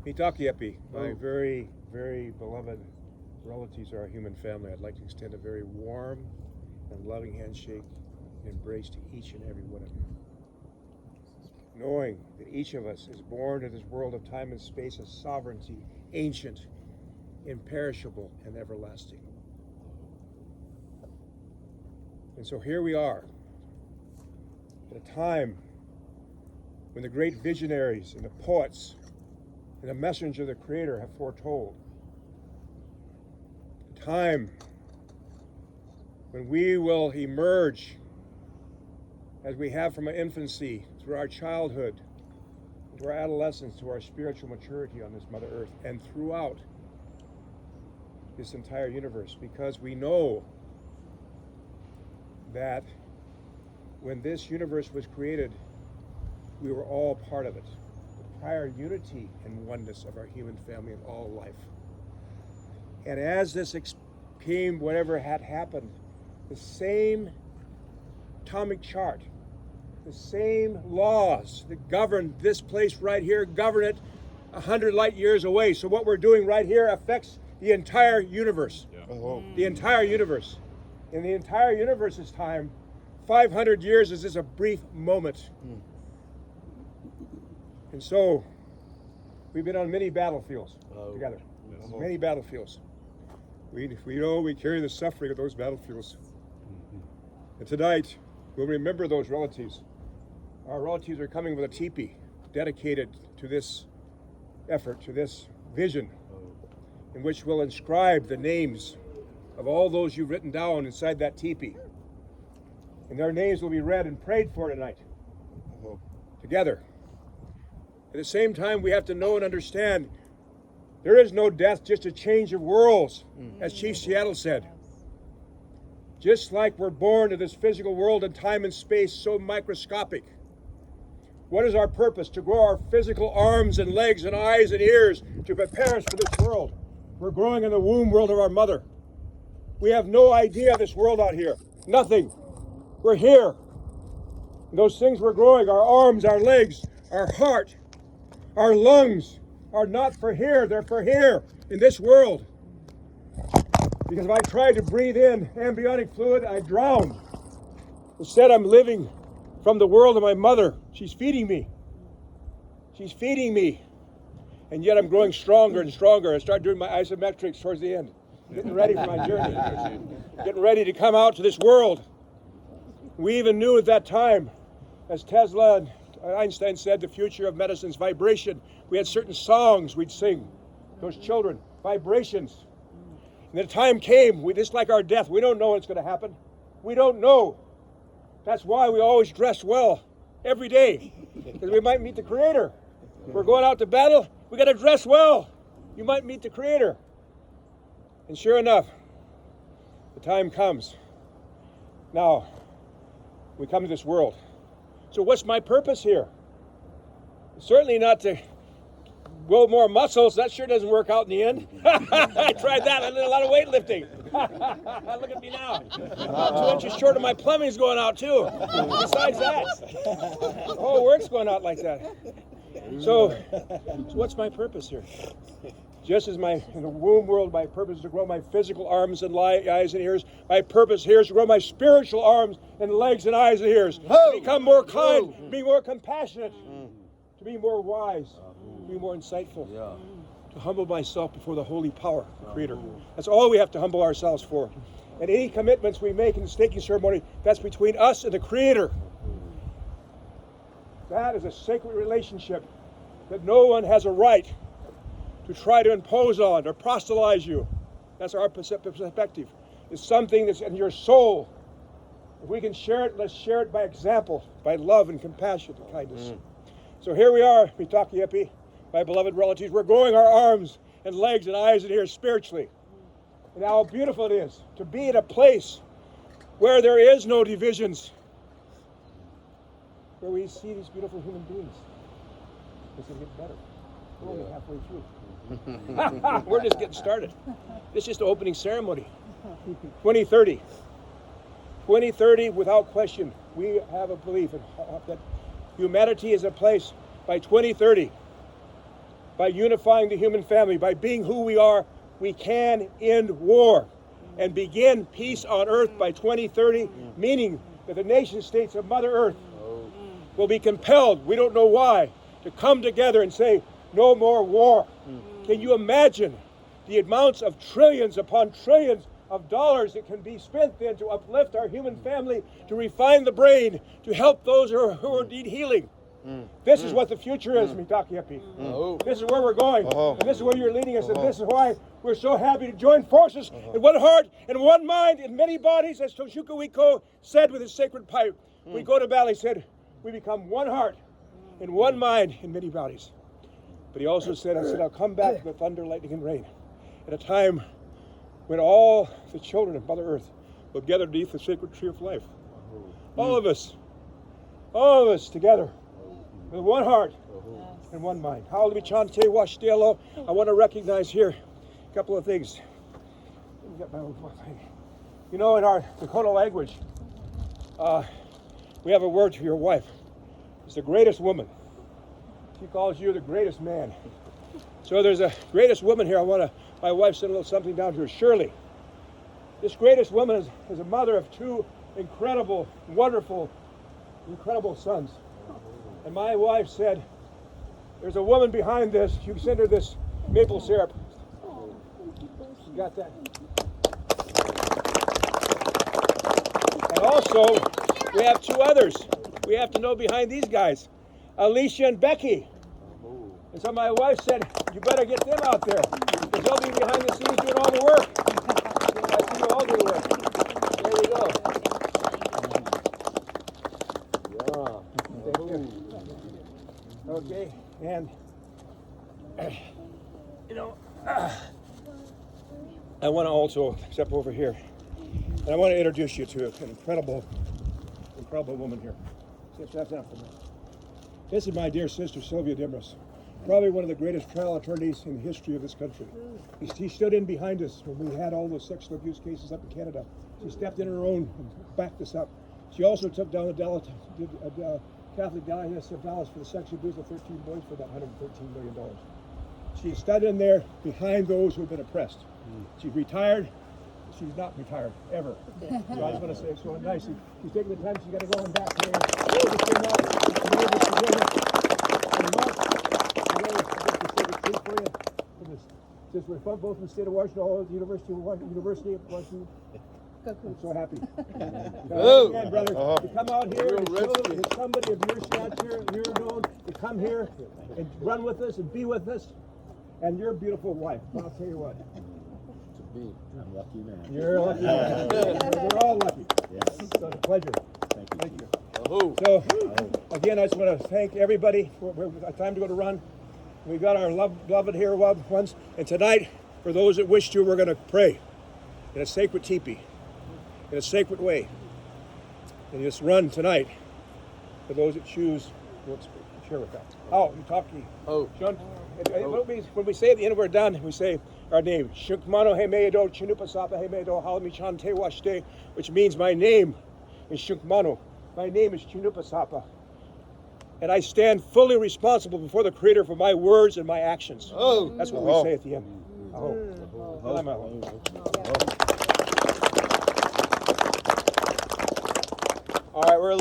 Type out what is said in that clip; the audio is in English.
Mitakiapi, my very, very beloved relatives are our human family. I'd like to extend a very warm and loving handshake and embrace to each and every one of you. Knowing that each of us is born to this world of time and space as sovereignty, ancient, imperishable, and everlasting. And so here we are, at a time when the great visionaries and the poets and the messenger of the Creator have foretold. A time when we will emerge as we have from our infancy, through our childhood, to our adolescence, to our spiritual maturity on this Mother Earth, and throughout this entire universe, because we know that when this universe was created, we were all part of it. The prior unity and oneness of our human family and all life. And as this came, whatever had happened, the same atomic chart, the same laws that govern this place right here, govern it 100 light years away. So what we're doing right here affects the entire universe. Yeah. The entire universe. In the entire universe's time, 500 years is just a brief moment. And so, we've been on many battlefields together. Yes. Many battlefields. We know we carry the suffering of those battlefields. And tonight, we'll remember those relatives. Our relatives are coming with a teepee dedicated to this effort, to this vision, in which we'll inscribe the names of all those you've written down inside that teepee. And their names will be read and prayed for tonight, together. At the same time, we have to know and understand there is no death, just a change of worlds, as Chief Seattle said. Just like we're born to this physical world in time and space so microscopic. What is our purpose? To grow our physical arms and legs and eyes and ears to prepare us for this world. We're growing in the womb world of our mother. We have no idea of this world out here. Nothing. We're here. And those things we're growing, our arms, our legs, our heart, our lungs, are not for here. They're for here, in this world. Because if I try to breathe in amniotic fluid, I drown. Instead, I'm living from the world of my mother. She's feeding me. She's feeding me. And yet I'm growing stronger and stronger. I start doing my isometrics towards the end. Getting ready for my journey. Getting ready to come out to this world. We even knew at that time, as Tesla and Einstein said, the future of medicine's vibration. We had certain songs we'd sing, those children, vibrations. And the time came, just like our death, we don't know what's going to happen. We don't know. That's why we always dress well every day, because we might meet the Creator. We're going out to battle, we got to dress well. You might meet the Creator. And sure enough, the time comes. Now, we come to this world. So what's my purpose here? Certainly not to grow more muscles. That sure doesn't work out in the end. I tried that. I did a lot of weightlifting. Look at me now. About 2 inches short of my plumbing's going out too. Besides that, the whole work's going out like that. So what's my purpose here? Just as in the womb world, my purpose is to grow my physical arms and eyes and ears. My purpose here is to grow my spiritual arms and legs and eyes and ears. To become more kind, be more compassionate, to be more wise, to be more insightful, to humble myself before the holy power, the Creator. That's all we have to humble ourselves for. And any commitments we make in the staking ceremony, that's between us and the Creator. That is a sacred relationship that no one has a right to try to impose on or proselytize you. That's our perspective. It's something that's in your soul. If we can share it, let's share it by example, by love and compassion and kindness. So here we are, Mitakiapi, my beloved relatives. We're growing our arms and legs and eyes and ears spiritually. And how beautiful it is to be in a place where there is no divisions, where we see these beautiful human beings. It's going to get better. We're only halfway through. We're just getting started. It's just the opening ceremony. 2030. 2030, without question, we have a belief that humanity is a place by 2030 by unifying the human family, by being who we are, we can end war and begin peace on earth by 2030, meaning that the nation states of Mother Earth will be compelled, we don't know why, to come together and say, no more war. Can you imagine the amounts of trillions upon trillions of dollars that can be spent then to uplift our human family, to refine the brain, to help those who need healing? This is what the future is, Mitakiapi. This is where we're going, and this is where you're leading us, and this is why we're so happy to join forces in one heart, in one mind, in many bodies, as Toshuka Wiko said with his sacred pipe. We go to battle, he said, we become one heart, in one mind, in many bodies. But he also said, I'll come back with thunder, lightning, and rain, at a time when all the children of Mother Earth will gather beneath the sacred tree of life. All of us together, with one heart and one mind. I want to recognize here a couple of things. You know, in our Dakota language, we have a word for your wife. It's the greatest woman. She calls you the greatest man. So there's a greatest woman here. My wife sent a little something down to her, Shirley. This greatest woman is a mother of two incredible, wonderful, incredible sons. And my wife said, there's a woman behind this. You send her this maple syrup. You got that? And also, we have two others. We have to know behind these guys, Alicia and Becky. And so my wife said, you better get them out there, because they'll be behind the scenes doing all the work. I see you all do the work. There we go. Okay, and you know, I want to also step over here, and I want to introduce you to an incredible woman here. This is my dear sister Sylvia Dimras, probably one of the greatest trial attorneys in the history of this country. She stood in behind us when we had all those sexual abuse cases up in Canada. She stepped in her own and backed us up. She also took down the Catholic Diocese of Dallas for the sexual abuse of 13 boys for about $113 million. She stood in there behind those who have been oppressed. She's retired. She's not retired, ever. So I just want to say it's so nice. She's taking the time. She's got to go on back today. Since we're both in the state of Washington, all at the University of Washington. I'm so happy. Again, brother, to come out here and show that somebody of your stature, your known, to come here and run with us and be with us, and your beautiful wife. I'll tell you what. I'm a lucky man. You're a lucky man. We're all lucky. Yes. So it's a pleasure. Thank you. So, again, I just want to thank everybody for time to go to run. We've got our beloved here, loved ones. And tonight, for those that wish to, we're going to pray in a sacred teepee, in a sacred way. And just run tonight for those that choose. Let's share with that. Oh, you talk to me. John, when we say at the end we're done, we say our name. Shukmano Hemedo Chinupasapa Hemedo Halmichan Tewashte, which means my name is Shukmano. My name is Chinupasapa. And I stand fully responsible before the Creator for my words and my actions. That's what we say at the end.